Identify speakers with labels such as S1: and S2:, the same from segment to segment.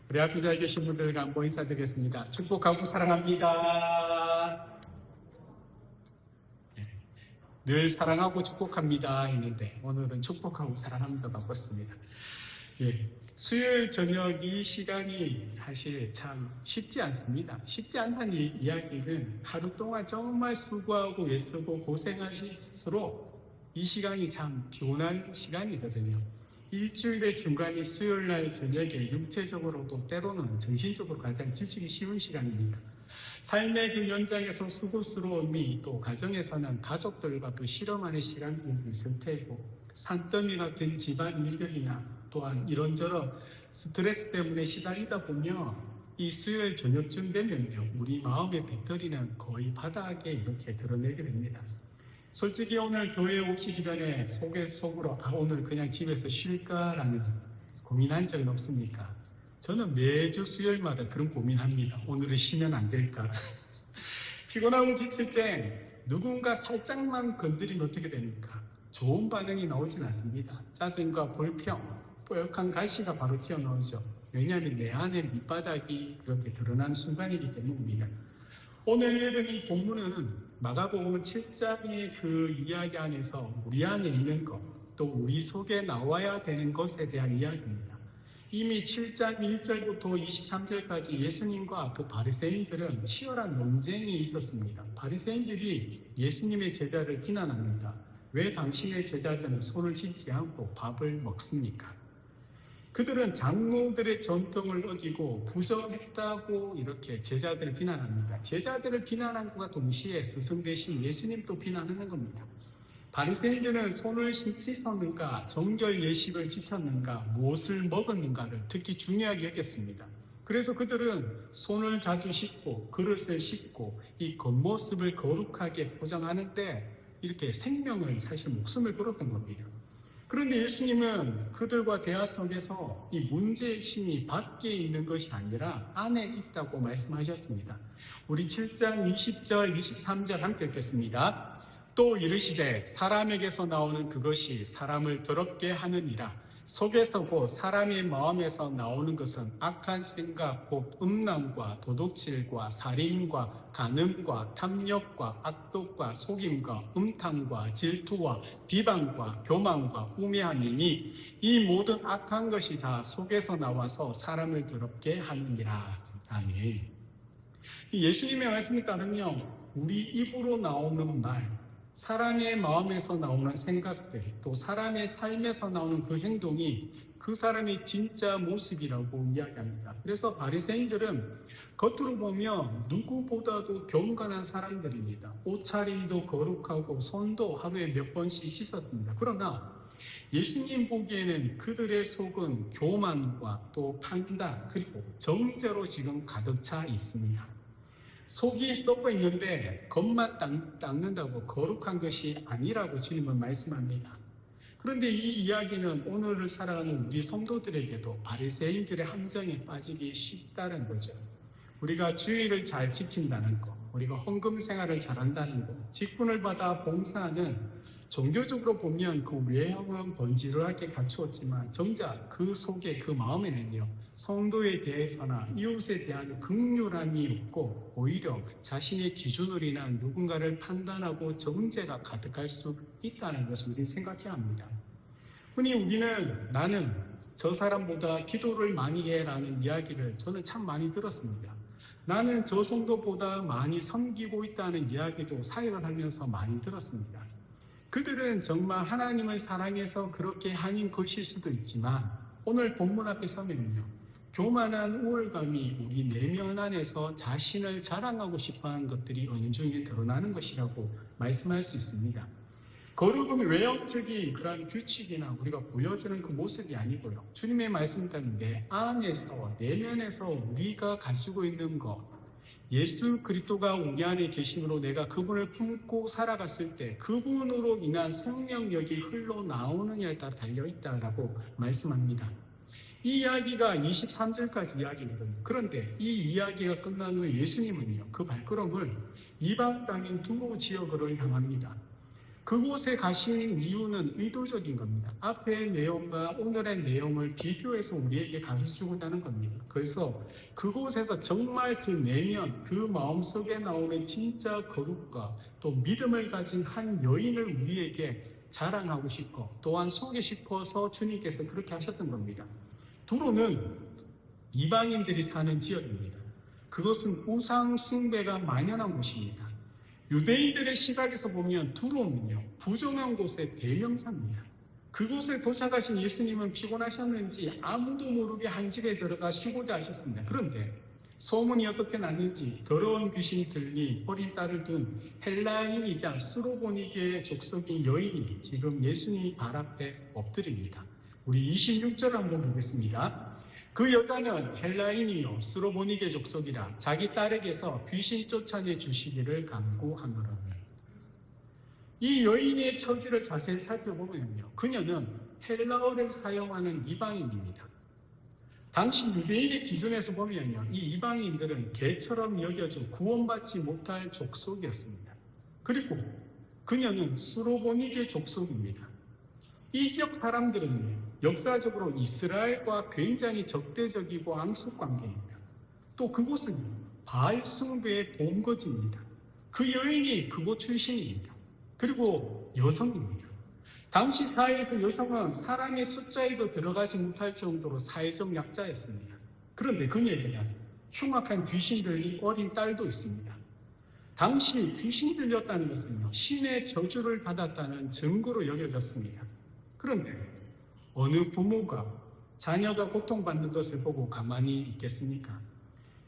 S1: 우리 앞에 자 계신 분들 한번 인사드리겠습니다. 축복하고 사랑합니다. 늘 사랑하고 축복합니다 했는데 오늘은 축복하고 사랑합니다 바꿨습니다. 수요일 저녁 이 시간이 사실 참 쉽지 않습니다. 쉽지 않다는 이야기는 하루 동안 정말 수고하고 애쓰고 고생하실수록 이 시간이 참 피곤한 시간이거든요. 일주일의 중간이 수요일 날 저녁에 육체적으로도 때로는 정신적으로 가장 지치기 쉬운 시간입니다. 삶의 그 연장에서 수고스러움이 또 가정에서는 가족들과 또 실험하는 시간이 있을 테고 산더미 같은 집안 일들이나 또한 이런저런 스트레스 때문에 시달리다 보면 이 수요일 저녁쯤 되면요 우리 마음의 배터리는 거의 바닥에 이렇게 드러내게 됩니다. 솔직히 오늘 교회에 오시기 전에 속으로 오늘 그냥 집에서 쉴까라는 고민한 적은 없습니까? 저는 매주 수요일마다 그런 고민합니다. 오늘은 쉬면 안 될까? 피곤하고 지칠 때 누군가 살짝만 건드리면 어떻게 됩니까? 좋은 반응이 나오진 않습니다. 짜증과 불평, 뽀얗한 가시가 바로 튀어나오죠. 왜냐하면 내 안에 밑바닥이 그렇게 드러난 순간이기 때문입니다. 오늘 읽은 이 본문은 마가복음 7장의 그 이야기 안에서 우리 안에 있는 것, 또 우리 속에 나와야 되는 것에 대한 이야기입니다. 이미 7장 1절부터 23절까지 예수님과 그 바리새인들은 치열한 논쟁이 있었습니다. 바리새인들이 예수님의 제자를 비난합니다. 왜 당신의 제자들은 손을 씻지 않고 밥을 먹습니까? 그들은 장로들의 전통을 어기고 부정했다고 이렇게 제자들을 비난합니다. 제자들을 비난함과 동시에 스승 대신 예수님도 비난하는 겁니다. 바리새인들은 손을 씻었는가, 정결 예식을 지켰는가, 무엇을 먹었는가를 특히 중요하게 여겼습니다. 그래서 그들은 손을 자주 씻고 그릇을 씻고 이 겉모습을 거룩하게 포장하는데 이렇게 생명을 사실 목숨을 걸었던 겁니다. 그런데 예수님은 그들과 대화 속에서 이 문제심이 밖에 있는 것이 아니라 안에 있다고 말씀하셨습니다. 우리 7장 20절, 23절 함께 읽겠습니다. 또 이르시되 사람에게서 나오는 그것이 사람을 더럽게 하느니라. 속에서 곧 사람의 마음에서 나오는 것은 악한 생각 곧 음란과 도둑질과 살인과 간음과 탐욕과 악독과 속임과 음탕과 질투와 비방과 교만과 우매함이니 이 모든 악한 것이 다 속에서 나와서 사람을 더럽게 하느니라. 아멘. 예수님의 말씀에 따르면 우리 입으로 나오는 말, 사람의 마음에서 나오는 생각들, 또 사람의 삶에서 나오는 그 행동이 그 사람의 진짜 모습이라고 이야기합니다. 그래서 바리새인들은 겉으로 보면 누구보다도 경건한 사람들입니다. 옷차림도 거룩하고 손도 하루에 몇 번씩 씻었습니다. 그러나 예수님 보기에는 그들의 속은 교만과 또 판단 그리고 정죄로 지금 가득 차 있습니다. 속이 썩어 있는데 겉만 닦는다고 거룩한 것이 아니라고 주님은 말씀합니다. 그런데 이 이야기는 오늘을 살아가는 우리 성도들에게도 바리새인들의 함정에 빠지기 쉽다는 거죠. 우리가 주의를 잘 지킨다는 것, 우리가 헌금 생활을 잘한다는 것, 직분을 받아 봉사하는 종교적으로 보면 그 외형은 번지르하게 갖추었지만 정작 그 속에 그 마음에는요 성도에 대해서나 이웃에 대한 긍휼함이 없고 오히려 자신의 기준으로 인한 누군가를 판단하고 정죄가 가득할 수 있다는 것을 우리는 생각해야 합니다. 흔히 우리는 나는 저 사람보다 기도를 많이 해라는 이야기를 저는 참 많이 들었습니다. 나는 저 성도보다 많이 섬기고 있다는 이야기도 사역을 하면서 많이 들었습니다. 그들은 정말 하나님을 사랑해서 그렇게 하는 것일 수도 있지만 오늘 본문 앞에 서면요 교만한 우월감이 우리 내면 안에서 자신을 자랑하고 싶어하는 것들이 은중에 드러나는 것이라고 말씀할 수 있습니다. 거룩은 외형적인 그런 규칙이나 우리가 보여주는 그 모습이 아니고요 주님의 말씀이라는 게 안에서 내면에서 우리가 가지고 있는 것 예수 그리스도가 우리 안에 계심으로 내가 그분을 품고 살아갔을 때 그분으로 인한 생명력이 흘러나오느냐에 따라 달려있다라고 말씀합니다. 이 이야기가 23절까지 이야기거든요. 그런데 이 이야기가 끝난 후에 예수님은요 그 발걸음을 이방 땅인 두로 지역으로 향합니다. 그곳에 가신 이유는 의도적인 겁니다. 앞의 내용과 오늘의 내용을 비교해서 우리에게 가르쳐주고자 하는 겁니다. 그래서 그곳에서 정말 그 내면, 그 마음속에 나오는 진짜 거룩과 또 믿음을 가진 한 여인을 우리에게 자랑하고 싶고 또한 소개 싶어서 주님께서 그렇게 하셨던 겁니다. 두로는 이방인들이 사는 지역입니다. 그것은 우상 숭배가 만연한 곳입니다. 유대인들의 시각에서 보면 두로는요, 부정한 곳의 대명사입니다. 그곳에 도착하신 예수님은 피곤하셨는지 아무도 모르게 한 집에 들어가 쉬고자 하셨습니다. 그런데 소문이 어떻게 났는지 더러운 귀신이 들린 어린 딸을 둔 헬라인이자 수로보니게의 족속인 여인이 지금 예수님 발 앞에 엎드립니다. 우리 26절 한번 보겠습니다. 그 여자는 헬라인이요 수로보니게 족속이라 자기 딸에게서 귀신 쫓아내 주시기를 간구하노라. 이 여인의 처지를 자세히 살펴보면요, 그녀는 헬라어를 사용하는 이방인입니다. 당시 유대인의 기준에서 보면요, 이 이방인들은 개처럼 여겨져 구원받지 못할 족속이었습니다. 그리고 그녀는 수로보니게 족속입니다. 이 지역 사람들은 역사적으로 이스라엘과 굉장히 적대적이고 앙숙 관계입니다. 또 그곳은 바알 숭배의 본거지입니다. 그 여인이 그곳 출신입니다. 그리고 여성입니다. 당시 사회에서 여성은 사람의 숫자에도 들어가지 못할 정도로 사회적 약자였습니다. 그런데 그녀에게는 흉악한 귀신 들린 어린 딸도 있습니다. 당시 귀신 들렸다는 것은요, 신의 저주를 받았다는 증거로 여겨졌습니다. 그런데 어느 부모가 자녀가 고통받는 것을 보고 가만히 있겠습니까?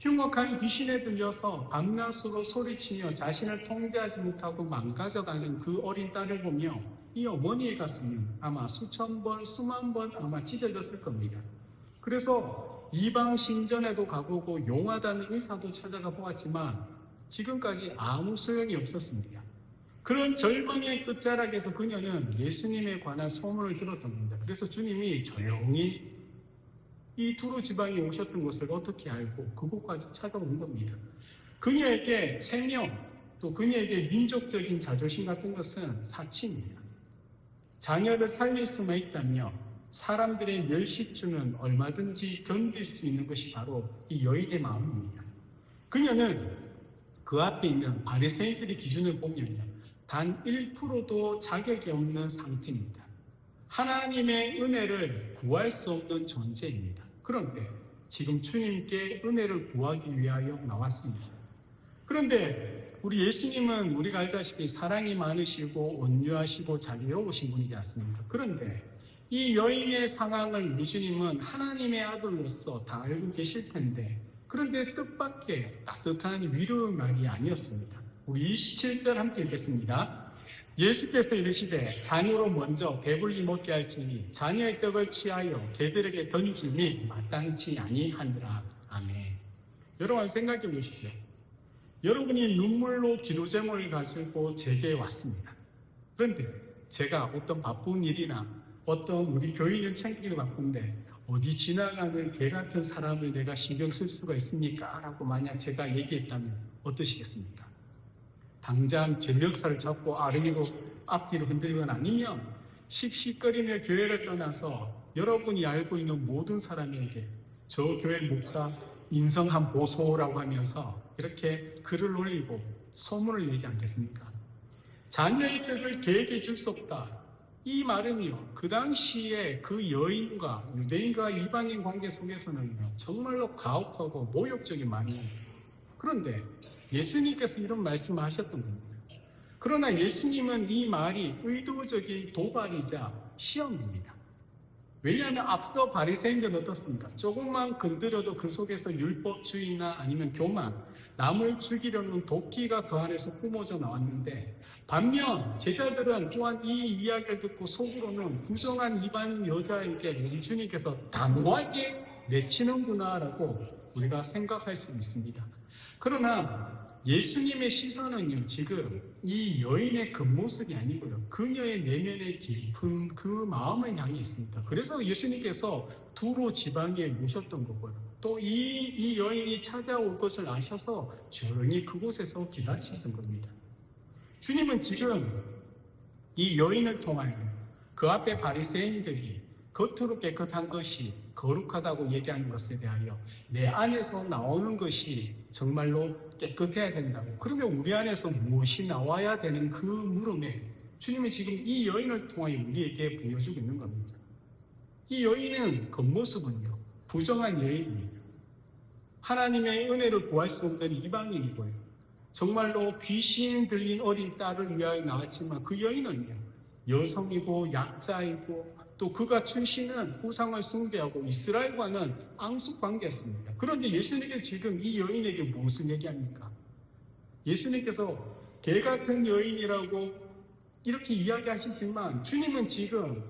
S1: 흉악한 귀신에 들려서 밤낮으로 소리치며 자신을 통제하지 못하고 망가져가는 그 어린 딸을 보며 이 어머니의 가슴은 아마 수천 번, 수만 번 아마 찢어졌을 겁니다. 그래서 이방 신전에도 가보고 용하다는 의사도 찾아가 보았지만 지금까지 아무 소용이 없었습니다. 그런 절망의 끝자락에서 그녀는 예수님에 관한 소문을 들었던 겁니다. 그래서 주님이 조용히 이 두루 지방에 오셨던 것을 어떻게 알고 그곳까지 찾아온 겁니다. 그녀에게 체면, 또 그녀에게 민족적인 자존심 같은 것은 사치입니다. 자녀를 살릴 수만 있다면 사람들의 멸시주는 얼마든지 견딜 수 있는 것이 바로 이 여인의 마음입니다. 그녀는 그 앞에 있는 바리새인들의 기준을 보면요, 단 1%도 자격이 없는 상태입니다. 하나님의 은혜를 구할 수 없는 존재입니다. 그런데 지금 주님께 은혜를 구하기 위하여 나왔습니다. 그런데 우리 예수님은 우리가 알다시피 사랑이 많으시고 온유하시고 자비로우신 분이지 않습니까? 그런데 이 여인의 상황을 우리 주님은 하나님의 아들로서 다 알고 계실 텐데, 그런데 뜻밖의 따뜻한 위로의 말이 아니었습니다. 우리 27절 함께 읽겠습니다. 예수께서 이르시되 자녀로 먼저 배불리 먹게 할지니 자녀의 떡을 취하여 개들에게 던짐이 마땅치 아니하니라. 아멘. 여러분 생각해 보십시오. 여러분이 눈물로 기도 제목을 가지고 제게 왔습니다. 그런데 제가 어떤 바쁜 일이나 어떤 우리 교인은 챙기기도 바쁜데 어디 지나가는 개 같은 사람을 내가 신경 쓸 수가 있습니까? 라고 만약 제가 얘기했다면 어떠시겠습니까? 당장 제 멱살을 잡고 아르고 앞뒤로 흔들건 아니면 씩씩거리며 교회를 떠나서 여러분이 알고 있는 모든 사람에게 저 교회 목사 인성한 보소라고 하면서 이렇게 글을 올리고 소문을 내지 않겠습니까? 자녀의 떡을 개에게 줄 수 없다. 이 말은요, 그 당시에 그 여인과 유대인과 이방인 관계 속에서는요, 정말로 가혹하고 모욕적인 말이에요. 그런데 예수님께서 이런 말씀을 하셨던 겁니다. 그러나 예수님은 이 말이 의도적인 도발이자 시험입니다. 왜냐하면 앞서 바리새인들은 어떻습니까? 조금만 건드려도 그 속에서 율법주의나 아니면 교만, 남을 죽이려는 도끼가 그 안에서 뿜어져 나왔는데, 반면 제자들은 또한 이 이야기를 듣고 속으로는 부정한 이방 여자에게 우리 주님께서 단호하게 내치는구나라고 우리가 생각할 수 있습니다. 그러나 예수님의 시선은요, 지금 이 여인의 겉모습이 아니고요, 그녀의 내면의 깊은 그 마음을 향해 있습니다. 그래서 예수님께서 두로 지방에 오셨던 거고요. 또 이 여인이 찾아올 것을 아셔서 조용히 그곳에서 기다리셨던 겁니다. 주님은 지금 이 여인을 통하여 그 앞에 바리새인들이 겉으로 깨끗한 것이 거룩하다고 얘기하는 것에 대하여 내 안에서 나오는 것이 정말로 깨끗해야 된다고. 그러면 우리 안에서 무엇이 나와야 되는 그 물음에 주님이 지금 이 여인을 통하여 우리에게 보여주고 있는 겁니다. 이 여인은 겉모습은요, 부정한 여인입니다. 하나님의 은혜를 구할 수 없는 이방인이고요. 정말로 귀신 들린 어린 딸을 위하여 나왔지만 그 여인은요, 여성이고 약자이고 또 그가 출신은 우상을 숭배하고 이스라엘과는 앙숙 관계였습니다. 그런데 예수님께서 지금 이 여인에게 무슨 얘기합니까? 예수님께서 개 같은 여인이라고 이렇게 이야기하시지만 주님은 지금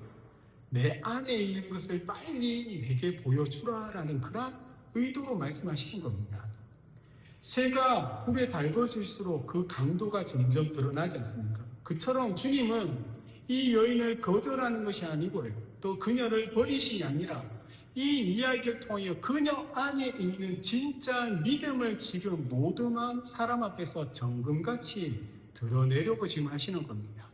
S1: 내 안에 있는 것을 빨리 내게 보여주라라는 그런 의도로 말씀하시는 겁니다. 쇠가 불에 달궈질수록 그 강도가 점점 드러나지 않습니까? 그처럼 주님은 이 여인을 거절하는 것이 아니고요, 또 그녀를 버리심이 아니라 이 이야기를 통해 그녀 안에 있는 진짜 믿음을 지금 모든 사람 앞에서 정금같이 드러내려고 지금 하시는 겁니다.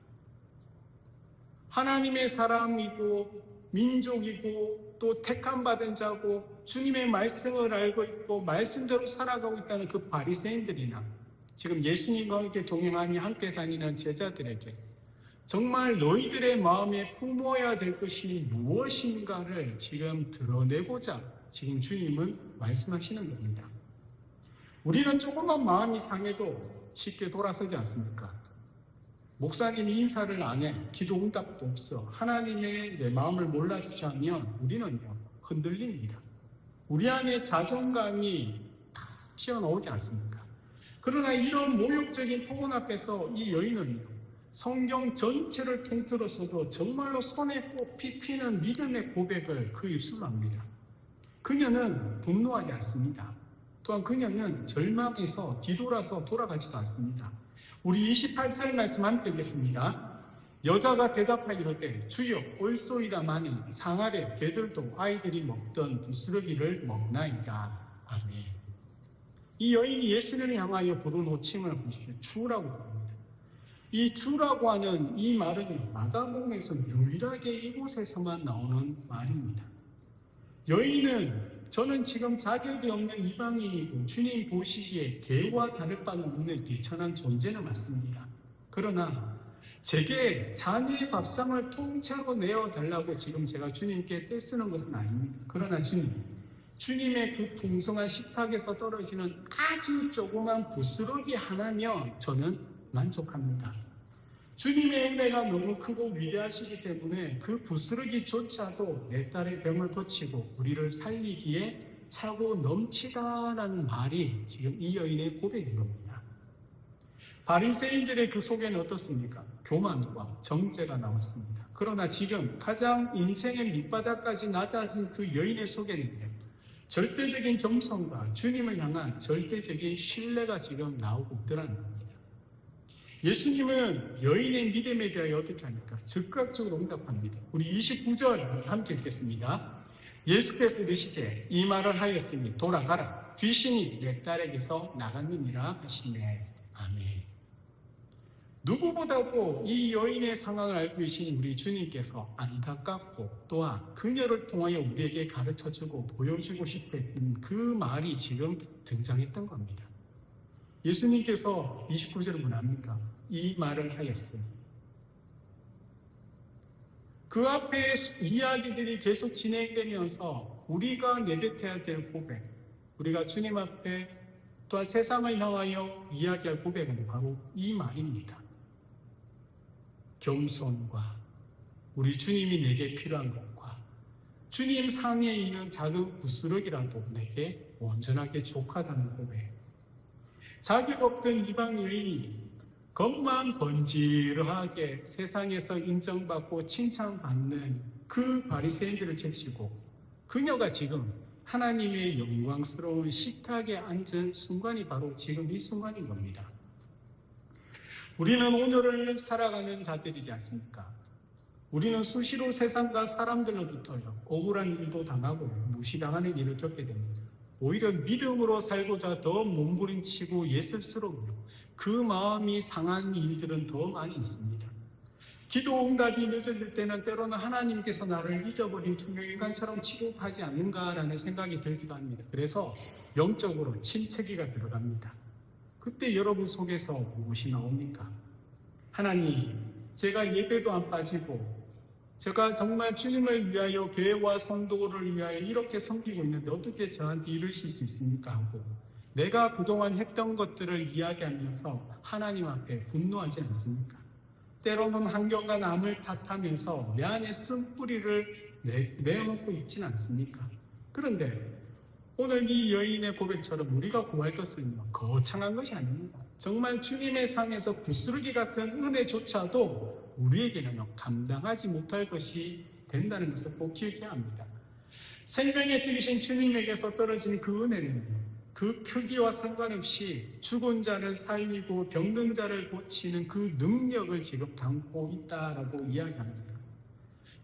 S1: 하나님의 사람이고 민족이고 또 택함받은 자고 주님의 말씀을 알고 있고 말씀대로 살아가고 있다는 그 바리새인들이나 지금 예수님과 함께 동행하며 함께 다니는 제자들에게 정말 너희들의 마음에 품어야 될 것이 무엇인가를 지금 드러내고자 지금 주님은 말씀하시는 겁니다. 우리는 조금만 마음이 상해도 쉽게 돌아서지 않습니까? 목사님이 인사를 안 해, 기도 응답도 없어, 하나님의 내 마음을 몰라주시면 우리는요, 흔들립니다. 우리 안에 자존감이 튀어나오지 않습니까? 그러나 이런 모욕적인 폭언 앞에서 이 여인은요, 성경 전체를 통틀어서도 정말로 손에 꼭 피피는 믿음의 고백을 그 입술로 합니다. 그녀는 분노하지 않습니다. 또한 그녀는 절망에서 뒤돌아서 돌아가지도 않습니다. 우리 28절 말씀 함께 읽겠습니다. 여자가 대답하기로되 주여 올소이다마니 상하되 개들도 아이들이 먹던 부스러기를 먹나이다. 아멘. 이 여인이 예수님을 향하여 부른 호칭을 보십시오. 주라고 부릅니다. 이 주라고 하는 이 말은 마가복음에서 유일하게 이곳에서만 나오는 말입니다. 여인은 저는 지금 자격이 없는 이방인이고 주님 보시기에 개와 다를 바는 없는 비천한 존재는 맞습니다. 그러나 제게 자녀의 밥상을 통째로 내어달라고 지금 제가 주님께 떼쓰는 것은 아닙니다. 그러나 주님의 그 풍성한 식탁에서 떨어지는 아주 조그만 부스러기 하나면 저는 만족합니다. 주님의 은혜가 너무 크고 위대하시기 때문에 그 부스러기조차도 내 딸의 병을 고치고 우리를 살리기에 차고 넘치다라는 말이 지금 이 여인의 고백인 겁니다. 바리새인들의 그 속에는 어떻습니까? 교만과 정죄가 나왔습니다. 그러나 지금 가장 인생의 밑바닥까지 낮아진 그 여인의 속에는 절대적인 겸손과 주님을 향한 절대적인 신뢰가 지금 나오고 있더라는 겁니다. 예수님은 여인의 믿음에 대하여 어떻게 합니까? 즉각적으로 응답합니다. 우리 29절 함께 읽겠습니다. 예수께서 이르시되 이 말을 하였으니 돌아가라. 귀신이 내 딸에게서 나갔느니라 하시네. 아멘. 누구보다도 이 여인의 상황을 알고 계신 우리 주님께서 안타깝고 또한 그녀를 통하여 우리에게 가르쳐주고 보여주고 싶었던 그 말이 지금 등장했던 겁니다. 예수님께서 29절을 뭐랍니까? 이 말을 하였으니. 그 앞에 이야기들이 계속 진행되면서 우리가 내뱉어야 될 고백, 우리가 주님 앞에 또한 세상을 향하여 이야기할 고백은 바로 이 말입니다. 겸손과 우리 주님이 내게 필요한 것과 주님 상에 있는 작은 부스러기라도 내게 온전하게 족하다는 고백. 자격 없던 이방 여인이 겉만 번지르하게 세상에서 인정받고 칭찬받는 그 바리새인들을 제치고 그녀가 지금 하나님의 영광스러운 식탁에 앉은 순간이 바로 지금 이 순간인 겁니다. 우리는 오늘을 살아가는 자들이지 않습니까? 우리는 수시로 세상과 사람들로부터요, 억울한 일도 당하고 무시당하는 일을 겪게 됩니다. 오히려 믿음으로 살고자 더 몸부림치고 예술스러우며 그 마음이 상한 일들은 더 많이 있습니다. 기도 응답이 늦어질 때는 때로는 하나님께서 나를 잊어버린 투명인간처럼 취급하지 않는가라는 생각이 들기도 합니다. 그래서 영적으로 침체기가 들어갑니다. 그때 여러분 속에서 무엇이 나옵니까? 하나님, 제가 예배도 안 빠지고 제가 정말 주님을 위하여 교회와 성도를 위하여 이렇게 섬기고 있는데 어떻게 저한테 이러실 수 있습니까? 하고 내가 그동안 했던 것들을 이야기하면서 하나님 앞에 분노하지 않습니까? 때로는 환경과 남을 탓하면서 내 안에 쓴뿌리를 내어놓고 있지는 않습니까? 그런데 오늘 이 여인의 고백처럼 우리가 구할 것은 거창한 것이 아닙니다. 정말 주님의 상에서 부스러기 같은 은혜조차도 우리에게는 감당하지 못할 것이 된다는 것을 꼭 기억해야 합니다. 생명의 뜻이신 주님에게서 떨어지는 그 은혜는 그 크기와 상관없이 죽은 자를 살리고 병든 자를 고치는 그 능력을 지금 담고 있다라고 이야기합니다.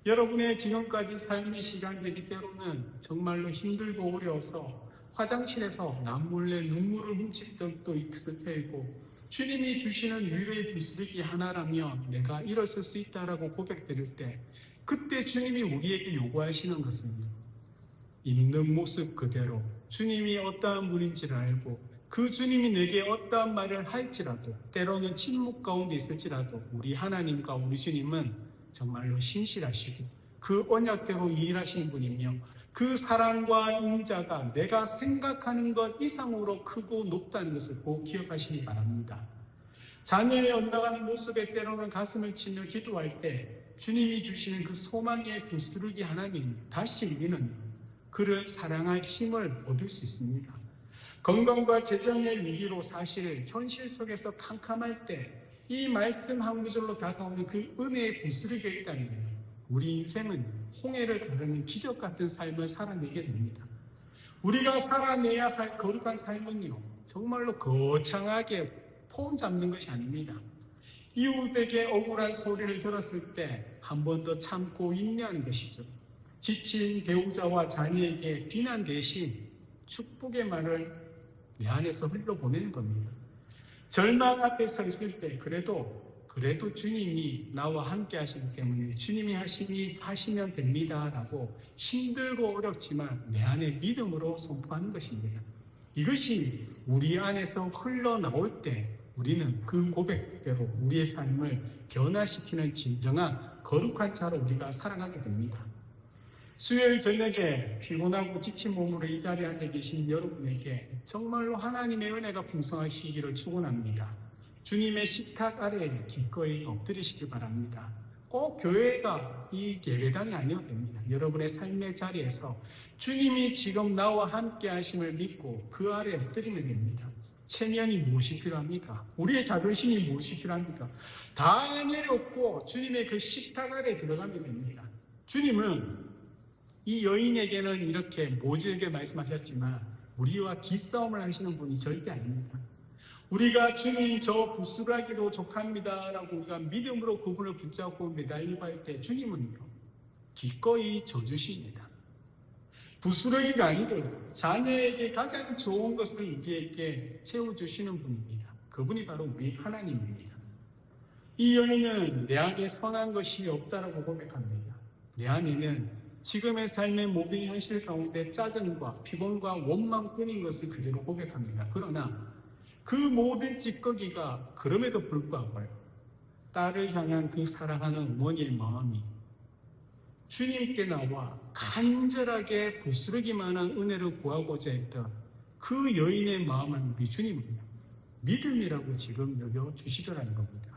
S1: 여러분의 지금까지 삶의 시간들이 때로는 정말로 힘들고 어려워서 화장실에서 남몰래 눈물을 훔칠 적도 있을 테고 주님이 주시는 위로의 부스러기 하나라면 내가 일어설 수 있다라고 고백드릴 때 그때 주님이 우리에게 요구하시는 것은 있는 모습 그대로 주님이 어떠한 분인지를 알고 그 주님이 내게 어떠한 말을 할지라도 때로는 침묵 가운데 있을지라도 우리 하나님과 우리 주님은 정말로 신실하시고 그 언약대로 일하시는 분이며 그 사랑과 인자가 내가 생각하는 것 이상으로 크고 높다는 것을 꼭 기억하시기 바랍니다. 자녀의 엇나가는 모습에 때로는 가슴을 치며 기도할 때 주님이 주시는 그 소망의 부스러기 하나님 다시 우리는 그를 사랑할 힘을 얻을 수 있습니다. 건강과 재정의 위기로 사실 현실 속에서 캄캄할 때 이 말씀 한 구절로 다가오는 그 은혜의 부스러기가 있다면 우리 인생은 홍해를 가르는 기적 같은 삶을 살아내게 됩니다. 우리가 살아내야 할 거룩한 삶은요 정말로 거창하게 폼 잡는 것이 아닙니다. 이웃에게 억울한 소리를 들었을 때 한 번 더 참고 인내하는 것이죠. 지친 배우자와 자녀에게 비난 대신 축복의 말을 내 안에서 흘려보내는 겁니다. 절망 앞에 서 있을 때 그래도 주님이 나와 함께 하시기 때문에 주님이 하시면 됩니다 라고 힘들고 어렵지만 내 안에 믿음으로 선포하는 것입니다. 이것이 우리 안에서 흘러나올 때 우리는 그 고백대로 우리의 삶을 변화시키는 진정한 거룩한 자로 우리가 살아가게 됩니다. 수요일 저녁에 피곤하고 지친 몸으로 이 자리에 앉아 계신 여러분에게 정말로 하나님의 은혜가 풍성하시기를 축원합니다. 주님의 식탁 아래에 기꺼이 엎드리시기 바랍니다. 꼭 교회가 이 예배당이 아니어도 됩니다. 여러분의 삶의 자리에서 주님이 지금 나와 함께 하심을 믿고 그 아래에 엎드리면 됩니다. 체면이 무엇이 필요합니까? 우리의 자존심이 무엇이 필요합니까? 다 내려놓고 주님의 그 식탁 아래에 들어가면 됩니다. 주님은 이 여인에게는 이렇게 모질게 말씀하셨지만 우리와 기싸움을 하시는 분이 절대 아닙니다. 우리가 주님 저 부스라기도 족합니다 라고 우리가 믿음으로 그분을 붙잡고 매달리고 할 때 주님은요 기꺼이 져주십니다. 부스러기가 아니고 자녀에게 가장 좋은 것을 우리에게 채워주시는 분입니다. 그분이 바로 우리 하나님입니다. 이 여인은 내 안에 선한 것이 없다라고 고백합니다. 내 안에는 지금의 삶의 모든 현실 가운데 짜증과 피곤과 원망뿐인 것을 그대로 고백합니다. 그러나 그 모든 찌꺼기가 그럼에도 불구하고 딸을 향한 그 사랑하는 어머니의 마음이 주님께 나와 간절하게 부스러기만한 은혜를 구하고자 했던 그 여인의 마음을 우리 주님은 믿음이라고 지금 여겨주시더라는 겁니다.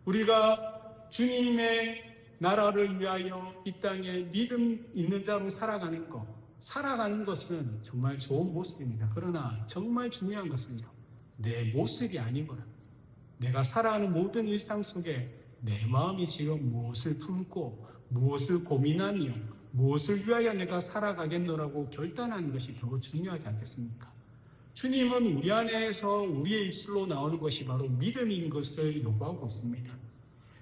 S1: 우리가 주님의 나라를 위하여 이 땅에 믿음 있는 자로 살아가는 것은 정말 좋은 모습입니다. 그러나 정말 중요한 것은요, 내 모습이 아니거나 내가 살아가는 모든 일상 속에 내 마음이 지금 무엇을 품고 무엇을 고민하며 무엇을 위하여 내가 살아가겠노라고 결단하는 것이 더 중요하지 않겠습니까? 주님은 우리 안에서 우리의 입술로 나오는 것이 바로 믿음인 것을 요구하고 있습니다.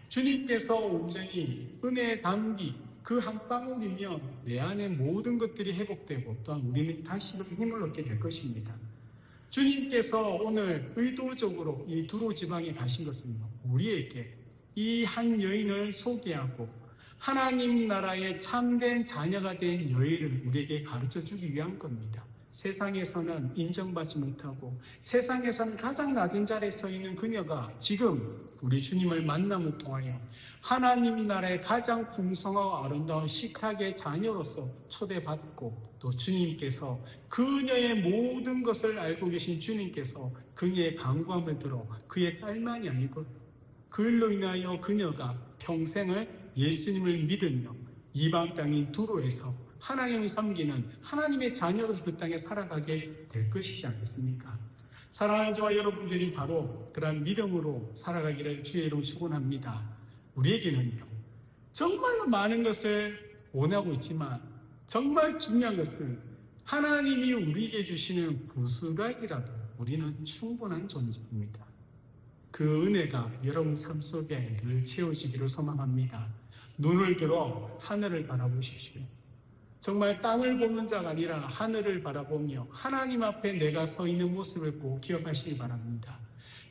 S1: 주님께서 온전히 은혜의 담비 그 한 방울이면 내 안에 모든 것들이 회복되고 또한 우리는 다시 힘을 얻게 될 것입니다. 주님께서 오늘 의도적으로 이 두로 지방에 가신 것은 우리에게 이 한 여인을 소개하고 하나님 나라의 참된 자녀가 된 여인을 우리에게 가르쳐 주기 위한 겁니다. 세상에서는 인정받지 못하고 세상에서는 가장 낮은 자리에 서 있는 그녀가 지금 우리 주님을 만남을 통하여 하나님 나라의 가장 풍성하고 아름다운 식탁의 자녀로서 초대받고 또 주님께서 그녀의 모든 것을 알고 계신 주님께서 그녀의 간구함을 들어 그의 딸만이 아니고 그로 인하여 그녀가 평생을 예수님을 믿으며 이방 땅인 두로에서 하나님을 섬기는 하나님의 자녀로서 그 땅에 살아가게 될 것이지 않겠습니까? 사랑하는 저와 여러분들이 바로 그러한 믿음으로 살아가기를 주의 이름으로 축원합니다. 우리에게는요, 정말로 많은 것을 원하고 있지만 정말 중요한 것은 하나님이 우리에게 주시는 부수락이라도 우리는 충분한 존재입니다. 그 은혜가 여러분 삶 속에 늘 채워지기를 소망합니다. 눈을 들어 하늘을 바라보십시오. 정말 땅을 보는 자가 아니라 하늘을 바라보며 하나님 앞에 내가 서 있는 모습을 꼭 기억하시기 바랍니다.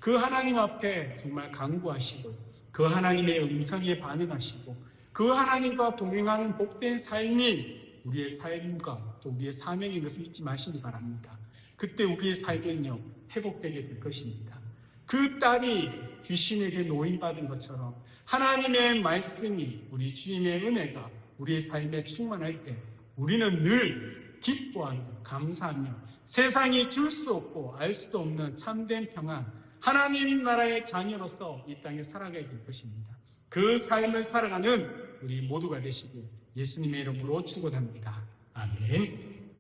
S1: 그 하나님 앞에 정말 간구하시고 그 하나님의 음성에 반응하시고 그 하나님과 동행하는 복된 삶이 우리의 삶과 또 우리의 사명인 것을 잊지 마시기 바랍니다. 그때 우리의 삶은요 회복되게 될 것입니다. 그 딸이 귀신에게 노인받은 것처럼 하나님의 말씀이 우리 주님의 은혜가 우리의 삶에 충만할 때 우리는 늘 기뻐하며 감사하며 세상이 줄 수 없고 알 수도 없는 참된 평안 하나님 나라의 자녀로서 이 땅에 살아가게 될 것입니다. 그 삶을 살아가는 우리 모두가 되시길 예수님의 이름으로 축원합니다. 아멘.